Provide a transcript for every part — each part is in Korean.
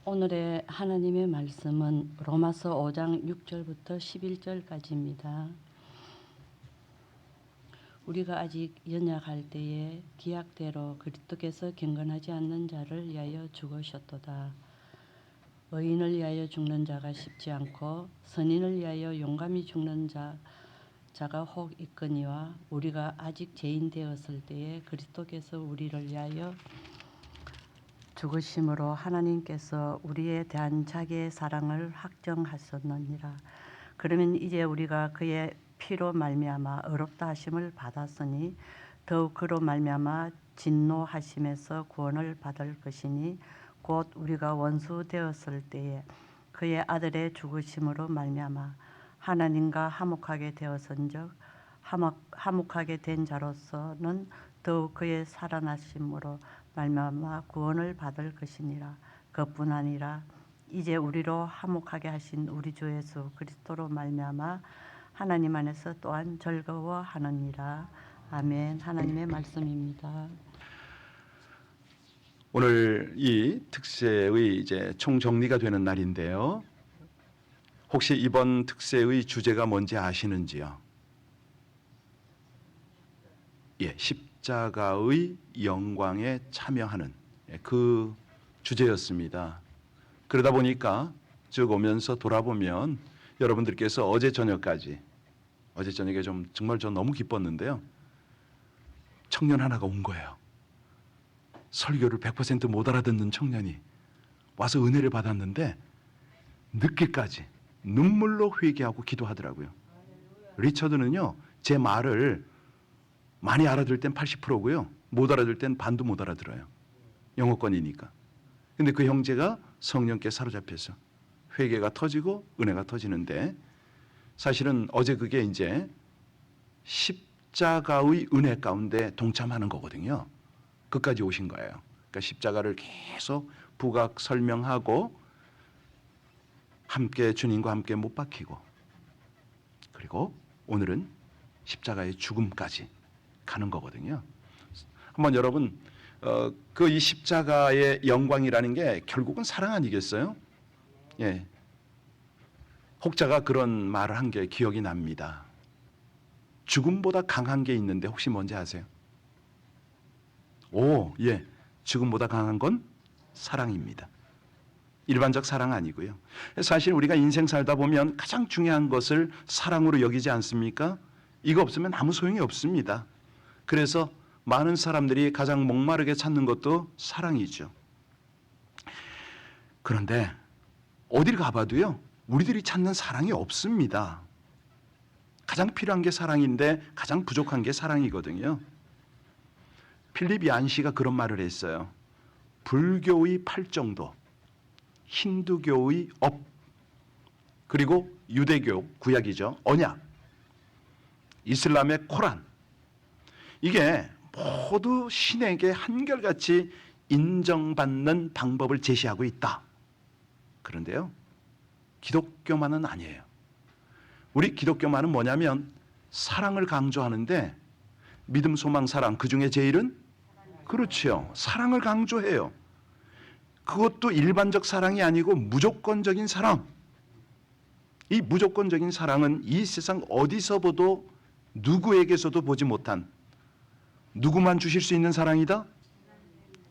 오늘의 하나님의 말씀은 로마서 5장 6절부터 11절까지입니다. 우리가 아직 연약할 때에 기약대로 그리스도께서 경건하지 않는 자를 위하여 죽으셨도다. 의인을 위하여 죽는 자가 쉽지 않고 선인을 위하여 용감히 죽는 자가 혹 있거니와 우리가 아직 죄인 되었을 때에 그리스도께서 우리를 위하여 죽으심으로 하나님께서 우리에 대한 자기의 사랑을 확정하셨느니라. 그러면 이제 우리가 그의 피로 말미암아 의롭다 하심을 받았으니 더욱 그로 말미암아 진노하심에서 구원을 받을 것이니 곧 우리가 원수 되었을 때에 그의 아들의 죽으심으로 말미암아 하나님과 화목하게 되었은즉 화목하게 된 자로서는 더욱 그의 살아나심으로 말미암아 구원을 받을 것이니라. 그뿐 아니라 이제 우리로 화목하게 하신 우리 주 예수 그리스도로 말미암아 하나님 안에서 또한 즐거워하느니라. 아멘. 하나님의 말씀입니다. 오늘 이 특세의 이제 총정리가 되는 날인데요. 혹시 이번 특세의 주제가 뭔지 아시는지요? 예, 십자가의 영광에 참여하는 그 주제였습니다. 그러다 보니까 쭉 오면서 돌아보면 여러분들께서 어제 저녁에 정말 저 너무 기뻤는데요. 청년 하나가 온 거예요. 설교를 100% 못 알아듣는 청년이 와서 은혜를 받았는데 늦게까지 눈물로 회개하고 기도하더라고요. 리처드는요, 제 말을 많이 알아들 땐 80%고요. 못 알아들 땐 반도 못 알아들어요. 영어권이니까. 근데 그 형제가 성령께 사로잡혀서 회개가 터지고 은혜가 터지는데 사실은 어제 그게 이제 십자가의 은혜 가운데 동참하는 거거든요. 끝까지 오신 거예요. 그러니까 십자가를 계속 부각 설명하고 함께 주님과 함께 못 박히고 그리고 오늘은 십자가의 죽음까지 가는 거거든요. 한번 여러분 그 이 십자가의 영광이라는 게 결국은 사랑 아니겠어요? 예. 혹자가 그런 말을 한 게 기억이 납니다. 죽음보다 강한 게 있는데 혹시 뭔지 아세요? 예. 죽음보다 강한 건 사랑입니다. 일반적 사랑 아니고요. 사실 우리가 인생 살다 보면 가장 중요한 것을 사랑으로 여기지 않습니까? 이거 없으면 아무 소용이 없습니다. 그래서 많은 사람들이 가장 목마르게 찾는 것도 사랑이죠. 그런데 어딜 가봐도요, 우리들이 찾는 사랑이 없습니다. 가장 필요한 게 사랑인데 가장 부족한 게 사랑이거든요. 필립 얀시가 그런 말을 했어요. 불교의 팔정도, 힌두교의 업, 그리고 유대교, 구약이죠, 언약, 이슬람의 코란, 이게 모두 신에게 한결같이 인정받는 방법을 제시하고 있다. 그런데요, 기독교만은 아니에요. 우리 기독교만은 뭐냐면 사랑을 강조하는데 믿음, 소망, 사랑, 그 중에 제일은 그렇죠, 사랑을 강조해요. 그것도 일반적 사랑이 아니고 무조건적인 사랑. 이 무조건적인 사랑은 이 세상 어디서 보도 누구에게서도 보지 못한, 누구만 주실 수 있는 사랑이다?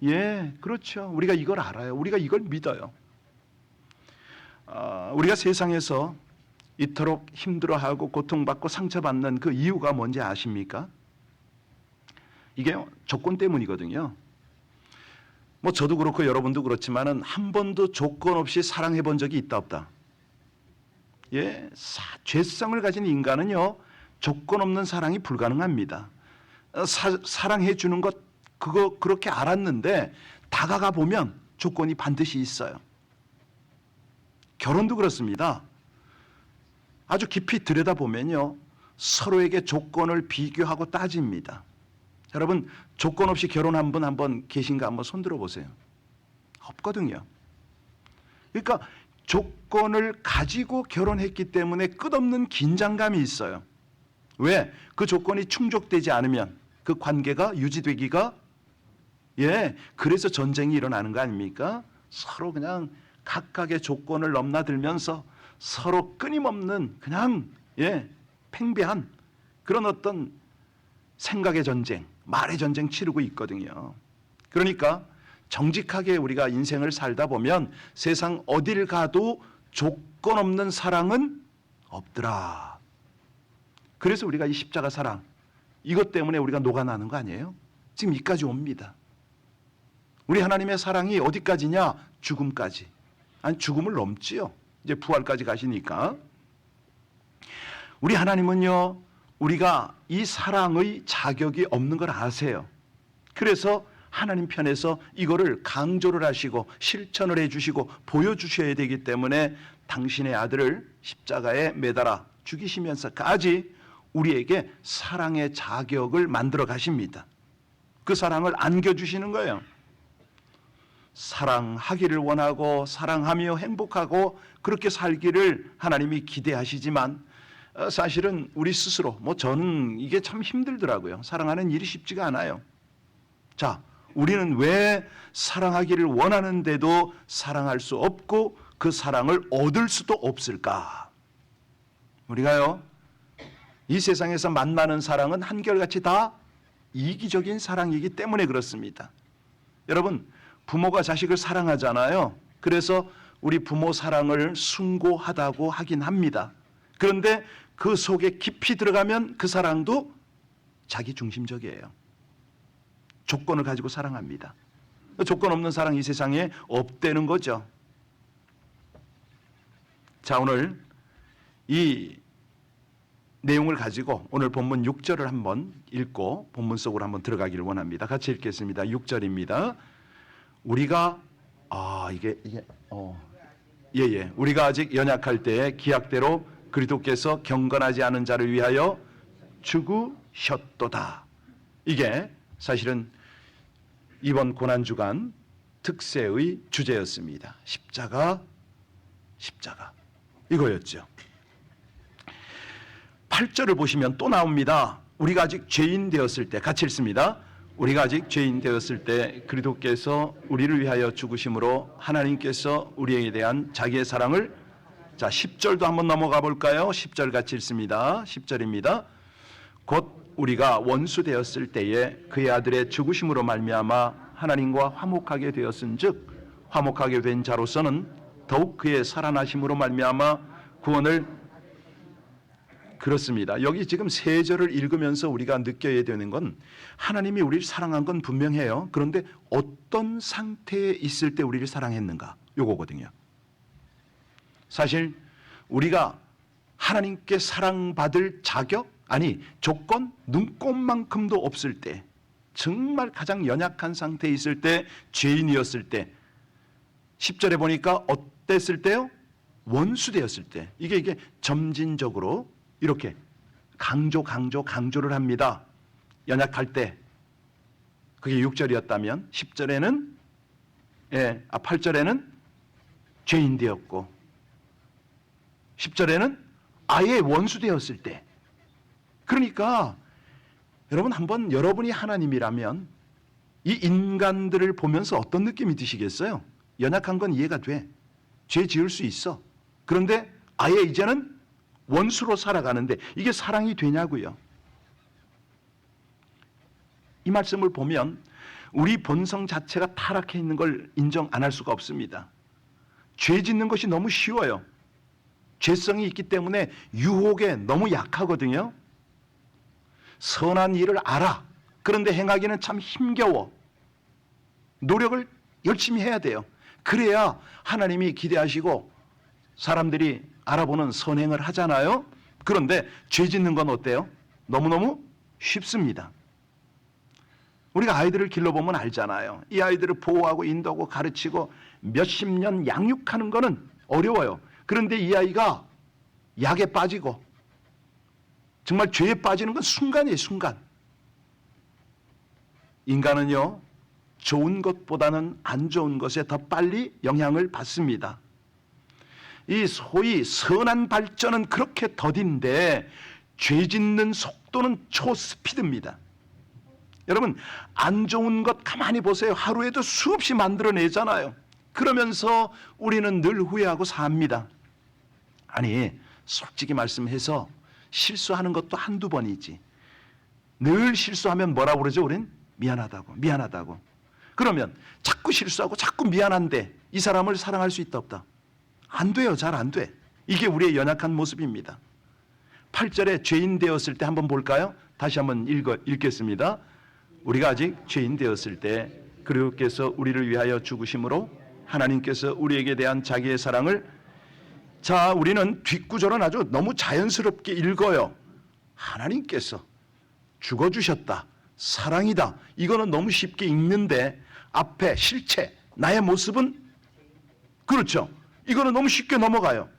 예, 그렇죠. 우리가 이걸 알아요. 우리가 이걸 믿어요. 우리가 세상에서 이토록 힘들어하고 고통받고 상처받는 그 이유가 뭔지 아십니까? 이게 조건 때문이거든요. 뭐 저도 그렇고 여러분도 그렇지만은 한 번도 조건 없이 사랑해 본 적이 있다 없다? 예, 죄성을 가진 인간은요, 조건 없는 사랑이 불가능합니다. 사랑해 주는 것 그거 그렇게 알았는데 다가가 보면 조건이 반드시 있어요. 결혼도 그렇습니다. 아주 깊이 들여다보면요, 서로에게 조건을 비교하고 따집니다. 여러분, 조건 없이 결혼한 분 한번 계신가 한번 손들어 보세요. 없거든요. 그러니까 조건을 가지고 결혼했기 때문에 끝없는 긴장감이 있어요. 왜? 그 조건이 충족되지 않으면 그 관계가 유지되기가, 그래서 전쟁이 일어나는 거 아닙니까? 서로 그냥 각각의 조건을 넘나들면서 서로 끊임없는 그냥 팽배한 그런 어떤 생각의 전쟁, 말의 전쟁 치르고 있거든요. 그러니까 정직하게 우리가 인생을 살다 보면 세상 어딜 가도 조건 없는 사랑은 없더라. 그래서 우리가 이 십자가 사랑, 이것 때문에 우리가 녹아나는 거 아니에요? 지금 이까지 옵니다. 우리 하나님의 사랑이 어디까지냐? 죽음까지. 아니, 죽음을 넘지요. 이제 부활까지 가시니까. 우리 하나님은요, 우리가 이 사랑의 자격이 없는 걸 아세요. 그래서 하나님 편에서 이거를 강조를 하시고 실천을 해주시고 보여주셔야 되기 때문에 당신의 아들을 십자가에 매달아 죽이시면서까지 우리에게 사랑의 자격을 만들어 가십니다. 그 사랑을 안겨주시는 거예요. 사랑하기를 원하고 사랑하며 행복하고 그렇게 살기를 하나님이 기대하시지만 사실은 우리 스스로 저는 이게 참 힘들더라고요. 사랑하는 일이 쉽지가 않아요. 자, 우리는 왜 사랑하기를 원하는데도 사랑할 수 없고 그 사랑을 얻을 수도 없을까? 우리가요, 이 세상에서 만나는 사랑은 한결같이 다 이기적인 사랑이기 때문에 그렇습니다. 여러분, 부모가 자식을 사랑하잖아요. 그래서 우리 부모 사랑을 숭고하다고 하긴 합니다. 그런데 그 속에 깊이 들어가면 그 사랑도 자기 중심적이에요. 조건을 가지고 사랑합니다. 조건 없는 사랑 이 세상에 없다는 거죠. 자, 오늘 이 내용을 가지고 오늘 본문 6절을 한번 읽고 본문 속으로 한번 들어가기를 원합니다. 같이 읽겠습니다. 6절입니다. 우리가 우리가 아직 연약할 때에 기약대로 그리스도께서 경건하지 않은 자를 위하여 죽으셨도다. 이게 사실은 이번 고난주간 특세의 주제였습니다. 십자가 이거였죠. 8절을 보시면 또 나옵니다. 우리가 아직 죄인 되었을 때, 같이 읽습니다. 우리가 아직 죄인 되었을 때 그리스도께서 우리를 위하여 죽으심으로 하나님께서 우리에 대한 자기의 사랑을, 자 10절도 한번 넘어가 볼까요? 10절 같이 읽습니다. 10절입니다. 곧 우리가 원수 되었을 때에 그의 아들의 죽으심으로 말미암아 하나님과 화목하게 되었은즉 화목하게 된 자로서는 더욱 그의 살아나심으로 말미암아 구원을, 그렇습니다. 여기 지금 세 절을 읽으면서 우리가 느껴야 되는 건 하나님이 우리를 사랑한 건 분명해요. 그런데 어떤 상태에 있을 때 우리를 사랑했는가? 요거거든요. 사실 우리가 하나님께 사랑받을 자격, 아니 조건, 눈꼽만큼도 없을 때, 정말 가장 연약한 상태에 있을 때, 죄인이었을 때, 10절에 보니까 어땠을 때요? 원수 되었을 때. 이게 점진적으로 이렇게 강조를 합니다. 연약할 때. 그게 6절이었다면 10절에는 8절에는 죄인 되었고 10절에는 아예 원수 되었을 때. 그러니까 여러분, 한번 여러분이 하나님이라면 이 인간들을 보면서 어떤 느낌이 드시겠어요? 연약한 건 이해가 돼. 죄 지을 수 있어. 그런데 아예 이제는 원수로 살아가는데 이게 사랑이 되냐고요. 이 말씀을 보면 우리 본성 자체가 타락해 있는 걸 인정 안 할 수가 없습니다. 죄 짓는 것이 너무 쉬워요. 죄성이 있기 때문에 유혹에 너무 약하거든요. 선한 일을 알아. 그런데 행하기는 참 힘겨워. 노력을 열심히 해야 돼요. 그래야 하나님이 기대하시고 사람들이 알아보는 선행을 하잖아요. 그런데 죄 짓는 건 어때요? 너무너무 쉽습니다. 우리가 아이들을 길러보면 알잖아요. 이 아이들을 보호하고 인도하고 가르치고 몇십 년 양육하는 거는 어려워요. 그런데 이 아이가 약에 빠지고 정말 죄에 빠지는 건 순간이에요. 순간. 인간은요, 좋은 것보다는 안 좋은 것에 더 빨리 영향을 받습니다. 이 소위 선한 발전은 그렇게 더딘데 죄 짓는 속도는 초스피드입니다. 여러분, 안 좋은 것 가만히 보세요. 하루에도 수없이 만들어내잖아요. 그러면서 우리는 늘 후회하고 삽니다. 아니, 솔직히 말씀해서 실수하는 것도 한두 번이지. 늘 실수하면 뭐라고 그러죠? 우린 미안하다고, 미안하다고. 그러면 자꾸 실수하고 자꾸 미안한데 이 사람을 사랑할 수 있다 없다? 안 돼요. 잘 안 돼. 이게 우리의 연약한 모습입니다. 8절에 죄인 되었을 때 한번 볼까요? 다시 한번 읽겠습니다. 우리가 아직 죄인 되었을 때 그리스도께서 우리를 위하여 죽으심으로 하나님께서 우리에게 대한 자기의 사랑을, 자, 우리는 뒷구절은 아주 너무 자연스럽게 읽어요. 하나님께서 죽어주셨다, 사랑이다, 이거는 너무 쉽게 읽는데 앞에 실체, 나의 모습은, 그렇죠, 이거는 너무 쉽게 넘어가요.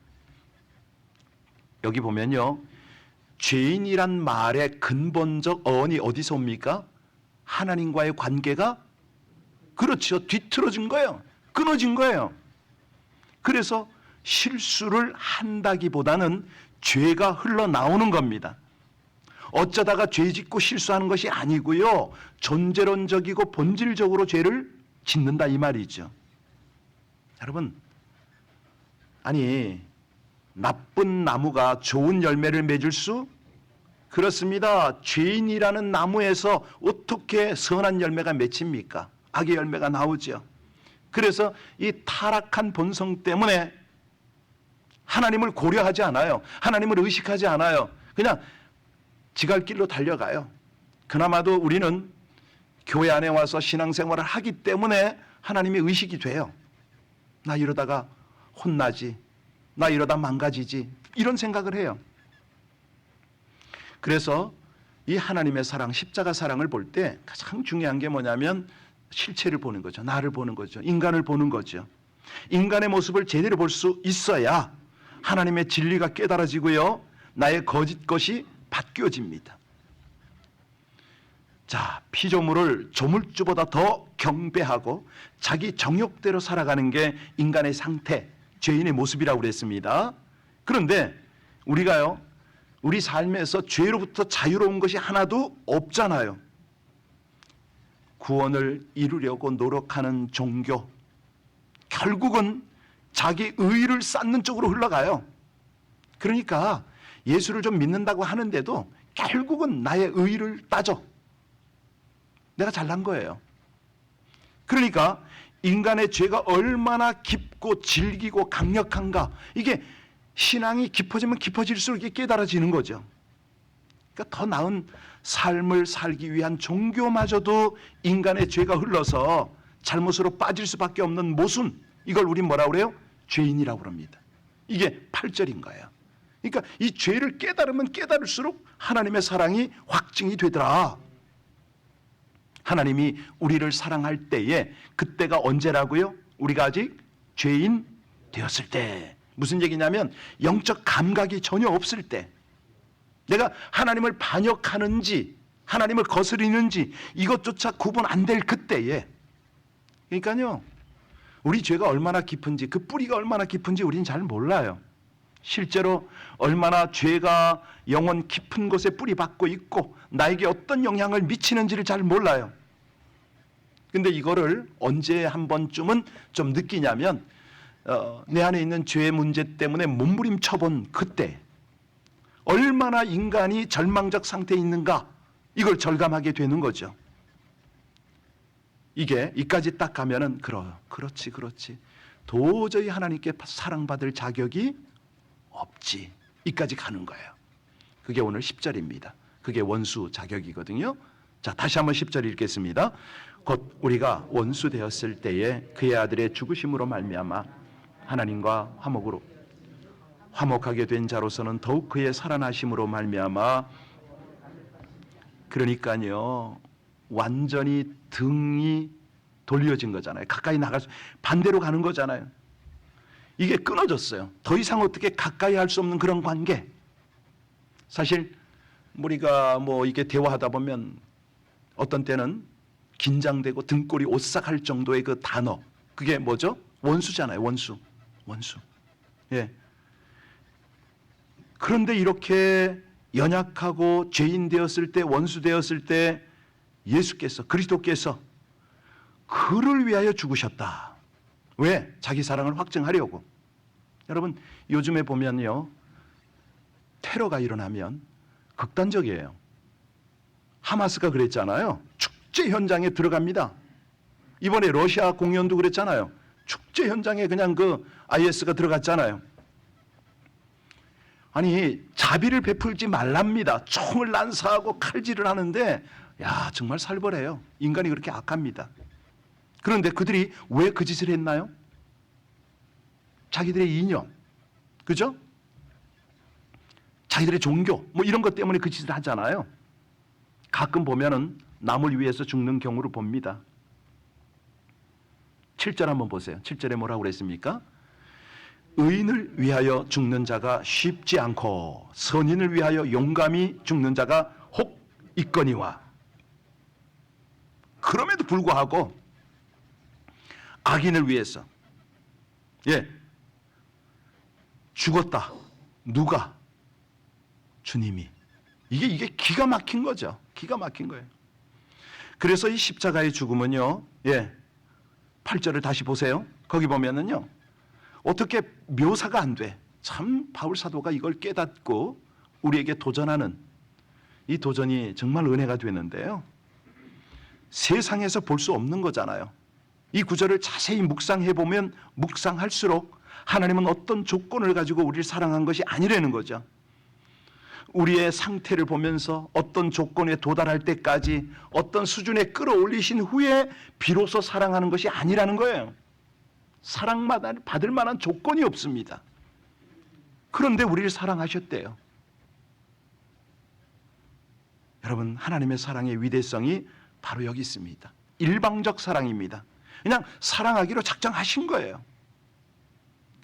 여기 보면요, 죄인이란 말의 근본적 어원이 어디서 옵니까? 하나님과의 관계가, 그렇죠, 뒤틀어진 거예요. 끊어진 거예요. 그래서 실수를 한다기보다는 죄가 흘러나오는 겁니다. 어쩌다가 죄 짓고 실수하는 것이 아니고요, 존재론적이고 본질적으로 죄를 짓는다 이 말이죠. 여러분, 아니, 나쁜 나무가 좋은 열매를 맺을 수? 그렇습니다. 죄인이라는 나무에서 어떻게 선한 열매가 맺힙니까? 악의 열매가 나오죠. 그래서 이 타락한 본성 때문에 하나님을 고려하지 않아요. 하나님을 의식하지 않아요. 그냥 지갈길로 달려가요. 그나마도 우리는 교회 안에 와서 신앙생활을 하기 때문에 하나님의 의식이 돼요. 나 이러다가 혼나지, 나 이러다 망가지지, 이런 생각을 해요. 그래서 이 하나님의 사랑, 십자가 사랑을 볼 때 가장 중요한 게 뭐냐면 실체를 보는 거죠. 나를 보는 거죠. 인간을 보는 거죠. 인간의 모습을 제대로 볼 수 있어야 하나님의 진리가 깨달아지고요, 나의 거짓 것이 바뀌어집니다. 자, 피조물을 조물주보다 더 경배하고 자기 정욕대로 살아가는 게 인간의 상태, 죄인의 모습이라고 그랬습니다. 그런데 우리가요, 우리 삶에서 죄로부터 자유로운 것이 하나도 없잖아요. 구원을 이루려고 노력하는 종교, 결국은 자기 의의를 쌓는 쪽으로 흘러가요. 그러니까 예수를 좀 믿는다고 하는데도 결국은 나의 의의를 따져. 내가 잘난 거예요. 그러니까 인간의 죄가 얼마나 깊고 질기고 강력한가, 이게 신앙이 깊어지면 깊어질수록 이게 깨달아지는 거죠. 그러니까 더 나은 삶을 살기 위한 종교마저도 인간의 죄가 흘러서 잘못으로 빠질 수밖에 없는 모순, 이걸 우리 뭐라고 그래요? 죄인이라고 그럽니다. 이게 8절인 거예요. 그러니까 이 죄를 깨달으면 깨달을수록 하나님의 사랑이 확증이 되더라. 하나님이 우리를 사랑할 때에, 그때가 언제라고요? 우리가 아직 죄인 되었을 때. 무슨 얘기냐면 영적 감각이 전혀 없을 때, 내가 하나님을 반역하는지 하나님을 거스리는지 이것조차 구분 안 될 그때에, 그러니까요, 우리 죄가 얼마나 깊은지, 그 뿌리가 얼마나 깊은지 우리는 잘 몰라요. 실제로 얼마나 죄가 영혼 깊은 곳에 뿌리 박고 있고 나에게 어떤 영향을 미치는지를 잘 몰라요. 근데 이거를 언제 한 번쯤은 좀 느끼냐면 내 안에 있는 죄의 문제 때문에 몸부림쳐본 그때, 얼마나 인간이 절망적 상태에 있는가, 이걸 절감하게 되는 거죠. 이게 이까지 딱 가면은 그렇지 도저히 하나님께 사랑받을 자격이 없지, 이까지 가는 거예요. 그게 오늘 10절입니다. 그게 원수 자격이거든요. 자, 다시 한번 10절 읽겠습니다. 곧 우리가 원수 되었을 때에 그의 아들의 죽으심으로 말미암아 하나님과 화목하게 된 자로서는 더욱 그의 살아나심으로 말미암아, 그러니까요, 완전히 등이 돌려진 거잖아요. 가까이 나갈 수, 반대로 가는 거잖아요. 이게 끊어졌어요. 더 이상 어떻게 가까이 할 수 없는 그런 관계. 사실 우리가 이게 대화하다 보면 어떤 때는 긴장되고 등골이 오싹할 정도의 그 단어, 그게 뭐죠? 원수잖아요. 원수. 예. 그런데 이렇게 연약하고 죄인 되었을 때, 원수 되었을 때 예수께서, 그리스도께서 그를 위하여 죽으셨다. 왜? 자기 사랑을 확증하려고. 여러분, 요즘에 보면요, 테러가 일어나면 극단적이에요. 하마스가 그랬잖아요. 축제 현장에 들어갑니다. 이번에 러시아 공연도 그랬잖아요. 축제 현장에 그냥 그 IS가 들어갔잖아요. 아니, 자비를 베풀지 말랍니다. 총을 난사하고 칼질을 하는데, 야, 정말 살벌해요. 인간이 그렇게 악합니다. 그런데 그들이 왜 그 짓을 했나요? 자기들의 이념, 그죠? 자기들의 종교, 뭐 이런 것 때문에 그 짓을 하잖아요. 가끔 보면은 남을 위해서 죽는 경우를 봅니다. 7절 한번 보세요. 7절에 뭐라고 그랬습니까? 의인을 위하여 죽는 자가 쉽지 않고 선인을 위하여 용감히 죽는 자가 혹 있거니와. 그럼에도 불구하고 악인을 위해서 죽었다. 누가? 주님이. 이게 기가 막힌 거죠. 기가 막힌 거예요. 그래서 이 십자가의 죽음은요. 8절을 다시 보세요. 거기 보면은요. 어떻게 묘사가 안 돼. 참 바울 사도가 이걸 깨닫고 우리에게 도전하는 이 도전이 정말 은혜가 되는데요. 세상에서 볼 수 없는 거잖아요. 이 구절을 자세히 묵상해 보면 묵상할수록 하나님은 어떤 조건을 가지고 우리를 사랑한 것이 아니라는 거죠. 우리의 상태를 보면서 어떤 조건에 도달할 때까지 어떤 수준에 끌어올리신 후에 비로소 사랑하는 것이 아니라는 거예요. 사랑받을 만한 조건이 없습니다. 그런데 우리를 사랑하셨대요. 여러분, 하나님의 사랑의 위대성이 바로 여기 있습니다. 일방적 사랑입니다. 그냥 사랑하기로 작정하신 거예요.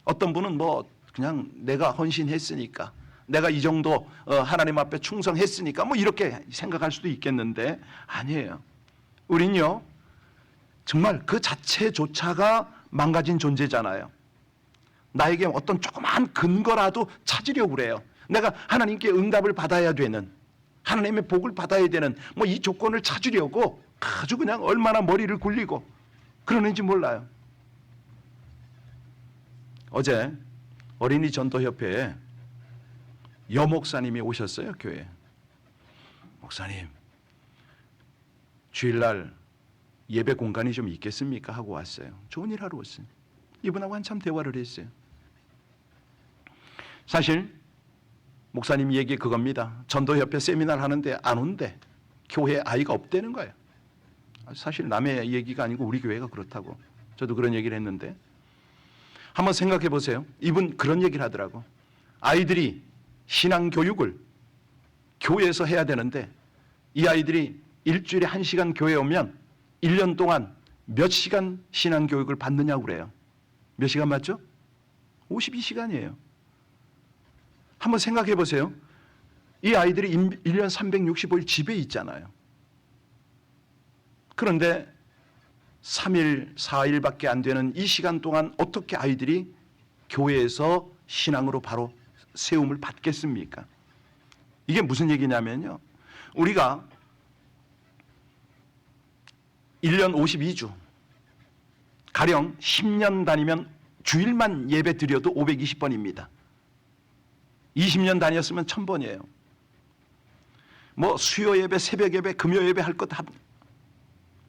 어떤 분은 뭐 그냥 내가 헌신했으니까, 내가 이 정도 하나님 앞에 충성했으니까 뭐 이렇게 생각할 수도 있겠는데 아니에요. 우린요 정말 그 자체조차가 망가진 존재잖아요. 나에게 어떤 조그만 근거라도 찾으려고 그래요. 내가 하나님께 응답을 받아야 되는, 하나님의 복을 받아야 되는 뭐 이 조건을 찾으려고 아주 그냥 얼마나 머리를 굴리고 그러는지 몰라요. 어제 어린이 전도협회에 여목사님이 오셨어요. 교회에. 목사님, 주일날 예배 공간이 좀 있겠습니까? 하고 왔어요. 좋은 일 하러 왔어요. 이분하고 한참 대화를 했어요. 사실 목사님 얘기 그겁니다. 전도협회 세미나를 하는데 안 온대. 교회에 아이가 없다는 거예요. 사실 남의 얘기가 아니고 우리 교회가 그렇다고. 저도 그런 얘기를 했는데 한번 생각해 보세요. 이분 그런 얘기를 하더라고. 아이들이 신앙교육을 교회에서 해야 되는데 이 아이들이 일주일에 1시간 교회에 오면 1년 동안 몇 시간 신앙교육을 받느냐고 그래요. 몇 시간 맞죠? 52시간이에요. 한번 생각해 보세요. 이 아이들이 1년 365일 집에 있잖아요. 그런데 3일, 4일밖에 안 되는 이 시간 동안 어떻게 아이들이 교회에서 신앙으로 바로 세움을 받겠습니까? 이게 무슨 얘기냐면요. 우리가 1년 52주, 가령 10년 다니면 주일만 예배 드려도 520번입니다. 20년 다녔으면 1000번이에요. 뭐 수요 예배, 새벽 예배, 금요 예배 할 것 다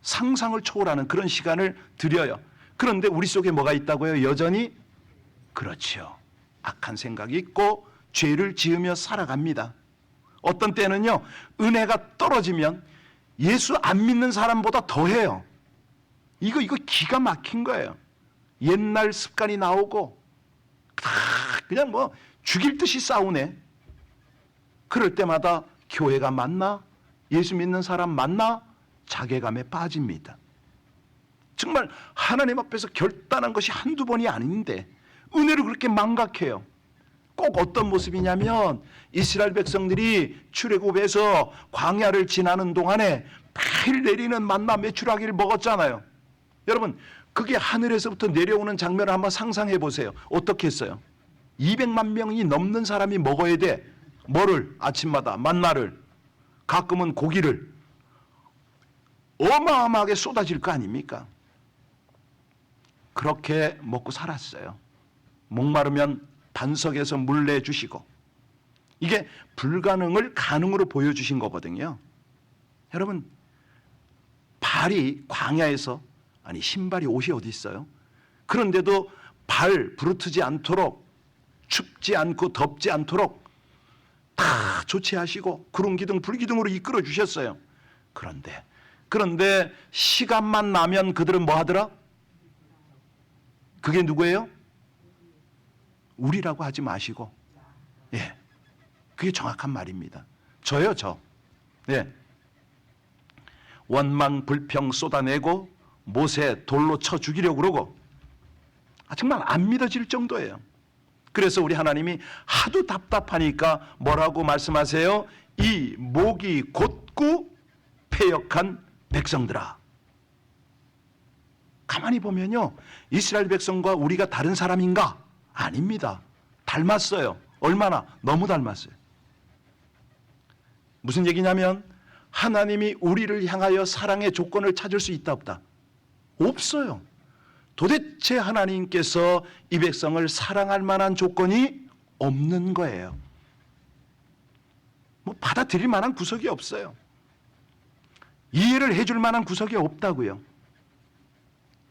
상상을 초월하는 그런 시간을 드려요. 그런데 우리 속에 뭐가 있다고요? 여전히 그렇죠. 악한 생각이 있고 죄를 지으며 살아갑니다. 어떤 때는요, 은혜가 떨어지면 예수 안 믿는 사람보다 더해요. 이거 기가 막힌 거예요. 옛날 습관이 나오고 그냥 뭐 죽일 듯이 싸우네. 그럴 때마다 교회가 맞나? 예수 믿는 사람 맞나? 자괴감에 빠집니다. 정말 하나님 앞에서 결단한 것이 한두 번이 아닌데 은혜를 그렇게 망각해요. 꼭 어떤 모습이냐면 이스라엘 백성들이 출애굽에서 광야를 지나는 동안에 매일 내리는 만나 메추라기를 먹었잖아요. 여러분, 그게 하늘에서부터 내려오는 장면을 한번 상상해 보세요. 어떻게 했어요? 200만 명이 넘는 사람이 먹어야 돼. 뭐를? 아침마다 만나를, 가끔은 고기를. 어마어마하게 쏟아질 거 아닙니까? 그렇게 먹고 살았어요. 목마르면 반석에서 물 내주시고, 이게 불가능을 가능으로 보여주신 거거든요. 여러분, 발이 광야에서, 아니 신발이 옷이 어디 있어요? 그런데도 발 부르트지 않도록, 춥지 않고 덥지 않도록 다 조치하시고 구름 기둥 불 기둥으로 이끌어 주셨어요. 그런데 시간만 나면 그들은 뭐 하더라? 그게 누구예요? 우리라고 하지 마시고, 예, 그게 정확한 말입니다. 저요, 저. 예. 원망 불평 쏟아내고 못에 돌로 쳐 죽이려고 그러고, 정말 안 믿어질 정도예요. 그래서 우리 하나님이 하도 답답하니까 뭐라고 말씀하세요? 이 목이 곧고 패역한 백성들아. 가만히 보면요, 이스라엘 백성과 우리가 다른 사람인가? 아닙니다. 닮았어요. 얼마나? 너무 닮았어요. 무슨 얘기냐면 하나님이 우리를 향하여 사랑의 조건을 찾을 수 있다 없다? 없어요. 도대체 하나님께서 이 백성을 사랑할 만한 조건이 없는 거예요. 뭐 받아들일 만한 구석이 없어요. 이해를 해줄 만한 구석이 없다고요.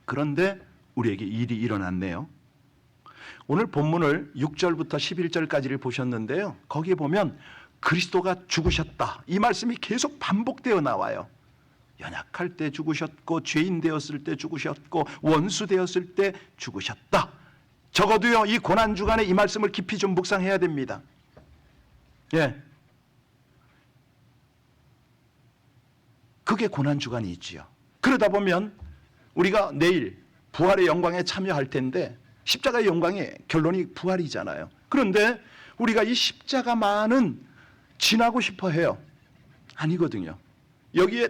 그런데 우리에게 일이 일어났네요. 오늘 본문을 6절부터 11절까지를 보셨는데요. 거기에 보면 그리스도가 죽으셨다, 이 말씀이 계속 반복되어 나와요. 연약할 때 죽으셨고, 죄인 되었을 때 죽으셨고, 원수 되었을 때 죽으셨다. 적어도요, 이 고난주간에 이 말씀을 깊이 좀 묵상해야 됩니다. 예. 그게 고난주간이 있지요. 그러다 보면 우리가 내일 부활의 영광에 참여할 텐데, 십자가의 영광의 결론이 부활이잖아요. 그런데 우리가 이 십자가만은 지나고 싶어 해요. 아니거든요. 여기에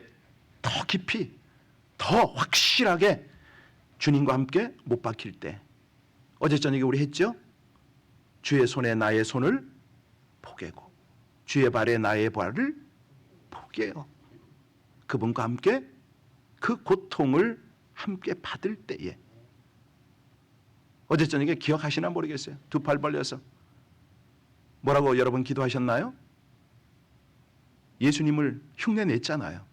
더 깊이, 더 확실하게 주님과 함께 못 박힐 때, 어제 저녁에 우리 했죠? 주의 손에 나의 손을 포개고 주의 발에 나의 발을 포개요. 그분과 함께 그 고통을 함께 받을 때에, 어제 저녁에 기억하시나 모르겠어요. 두 팔 벌려서 뭐라고 여러분 기도하셨나요? 예수님을 흉내 냈잖아요.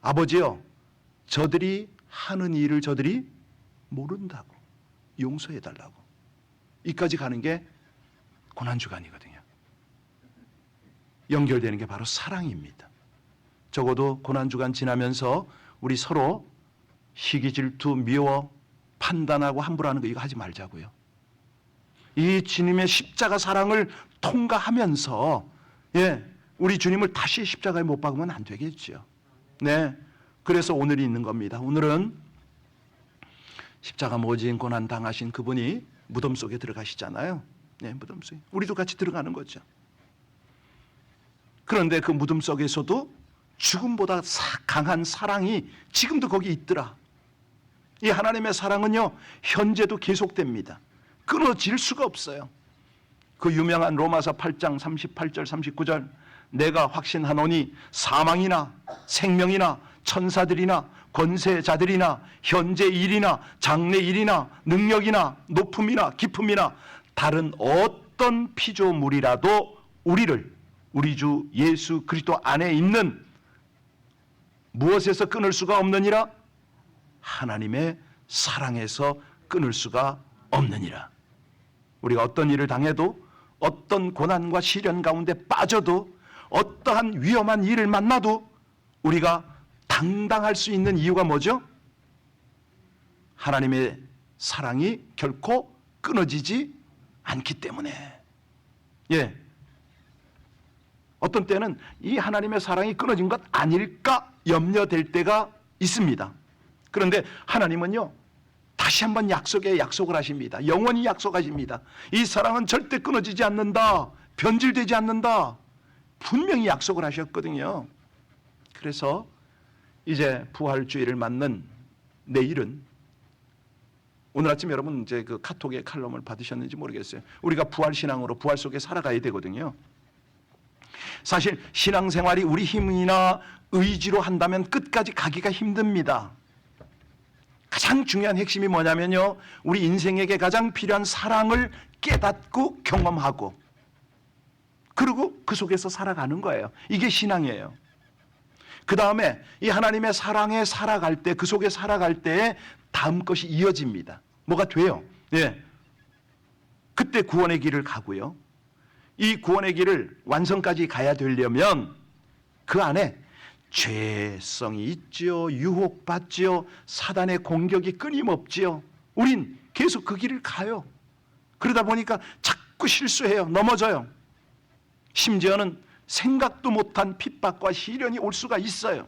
아버지요, 저들이 하는 일을 저들이 모른다고 용서해달라고. 이까지 가는 게 고난주간이거든요. 연결되는 게 바로 사랑입니다. 적어도 고난주간 지나면서 우리 서로 시기 질투 미워 판단하고 함부로 하는 거 이거 하지 말자고요. 이 주님의 십자가 사랑을 통과하면서, 예, 우리 주님을 다시 십자가에 못 박으면 안 되겠죠. 네, 그래서 오늘이 있는 겁니다. 오늘은 십자가 모진 고난 당하신 그분이 무덤 속에 들어가시잖아요. 네, 무덤 속에 우리도 같이 들어가는 거죠. 그런데 그 무덤 속에서도 죽음보다 강한 사랑이 지금도 거기 있더라. 이 하나님의 사랑은요, 현재도 계속됩니다. 끊어질 수가 없어요. 그 유명한 로마서 8장 38절 39절, 내가 확신하노니 사망이나 생명이나 천사들이나 권세자들이나 현재 일이나 장래 일이나 능력이나 높음이나 깊음이나 다른 어떤 피조물이라도 우리를 우리 주 예수 그리스도 안에 있는 무엇에서 끊을 수가 없느니라? 하나님의 사랑에서 끊을 수가 없느니라. 우리가 어떤 일을 당해도, 어떤 고난과 시련 가운데 빠져도, 어떠한 위험한 일을 만나도 우리가 당당할 수 있는 이유가 뭐죠? 하나님의 사랑이 결코 끊어지지 않기 때문에. 예. 어떤 때는 이 하나님의 사랑이 끊어진 것 아닐까 염려될 때가 있습니다. 그런데 하나님은요, 다시 한번 약속을 하십니다. 영원히 약속하십니다. 이 사랑은 절대 끊어지지 않는다. 변질되지 않는다. 분명히 약속을 하셨거든요. 그래서 이제 부활주의를 맞는 내일은, 오늘 아침 여러분 이제 그 카톡의 칼럼을 받으셨는지 모르겠어요. 우리가 부활신앙으로 부활 속에 살아가야 되거든요. 사실 신앙생활이 우리 힘이나 의지로 한다면 끝까지 가기가 힘듭니다. 가장 중요한 핵심이 뭐냐면요, 우리 인생에게 가장 필요한 사랑을 깨닫고 경험하고 그리고 그 속에서 살아가는 거예요. 이게 신앙이에요. 그 다음에 이 하나님의 사랑에 살아갈 때, 그 속에 살아갈 때에 다음 것이 이어집니다. 뭐가 돼요? 예. 그때 구원의 길을 가고요. 이 구원의 길을 완성까지 가야 되려면 그 안에 죄성이 있지요, 유혹받지요, 사단의 공격이 끊임없지요. 우린 계속 그 길을 가요. 그러다 보니까 자꾸 실수해요. 넘어져요. 심지어는 생각도 못한 핍박과 시련이 올 수가 있어요.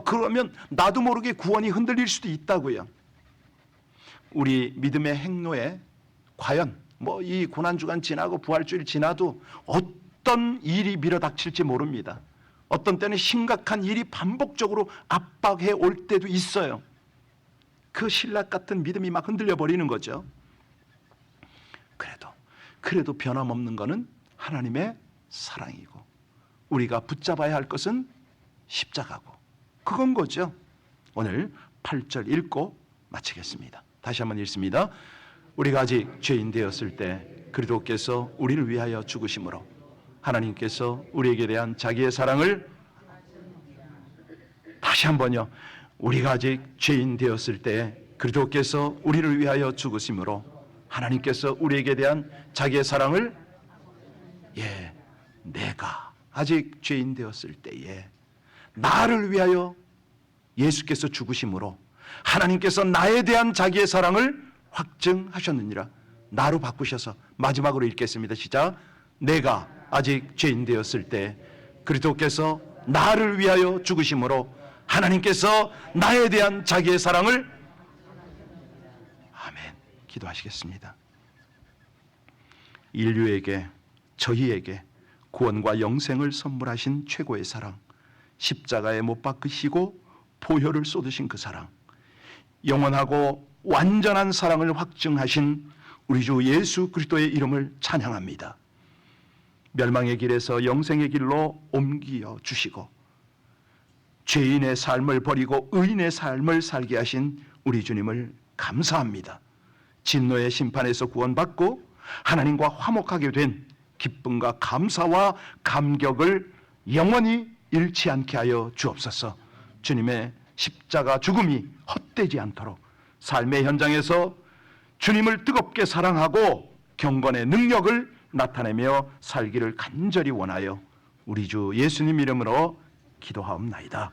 그러면 나도 모르게 구원이 흔들릴 수도 있다고요. 우리 믿음의 행로에 과연 이 고난주간 지나고 부활주일 지나도 어떤 일이 밀어닥칠지 모릅니다. 어떤 때는 심각한 일이 반복적으로 압박해 올 때도 있어요. 그 신락 같은 믿음이 막 흔들려 버리는 거죠. 그래도 변함없는 것은 하나님의 사랑이고 우리가 붙잡아야 할 것은 십자가고 그건 거죠. 오늘 8절 읽고 마치겠습니다. 다시 한번 읽습니다. 우리가 아직 죄인 되었을 때 그리스도께서 우리를 위하여 죽으심으로 하나님께서 우리에게 대한 자기의 사랑을 다시 한번요. 우리가 아직 죄인 되었을 때 그리스도께서 우리를 위하여 죽으심으로 하나님께서 우리에게 대한 자기의 사랑을 내가 아직 죄인 되었을 때에 나를 위하여 예수께서 죽으심으로 하나님께서 나에 대한 자기의 사랑을 확증하셨느니라. 나로 바꾸셔서 마지막으로 읽겠습니다. 시작. 내가 아직 죄인 되었을 때 그리스도께서 나를 위하여 죽으심으로 하나님께서 나에 대한 자기의 사랑을 아멘. 기도하시겠습니다. 인류에게 저희에게 구원과 영생을 선물하신 최고의 사랑, 십자가에 못 박히시고 보혈을 쏟으신 그 사랑, 영원하고 완전한 사랑을 확증하신 우리 주 예수 그리스도의 이름을 찬양합니다. 멸망의 길에서 영생의 길로 옮겨 주시고 죄인의 삶을 버리고 의인의 삶을 살게 하신 우리 주님을 감사합니다. 진노의 심판에서 구원받고 하나님과 화목하게 된 기쁨과 감사와 감격을 영원히 잃지 않게 하여 주옵소서. 주님의 십자가 죽음이 헛되지 않도록 삶의 현장에서 주님을 뜨겁게 사랑하고 경건의 능력을 나타내며 살기를 간절히 원하여 우리 주 예수님 이름으로 기도하옵나이다.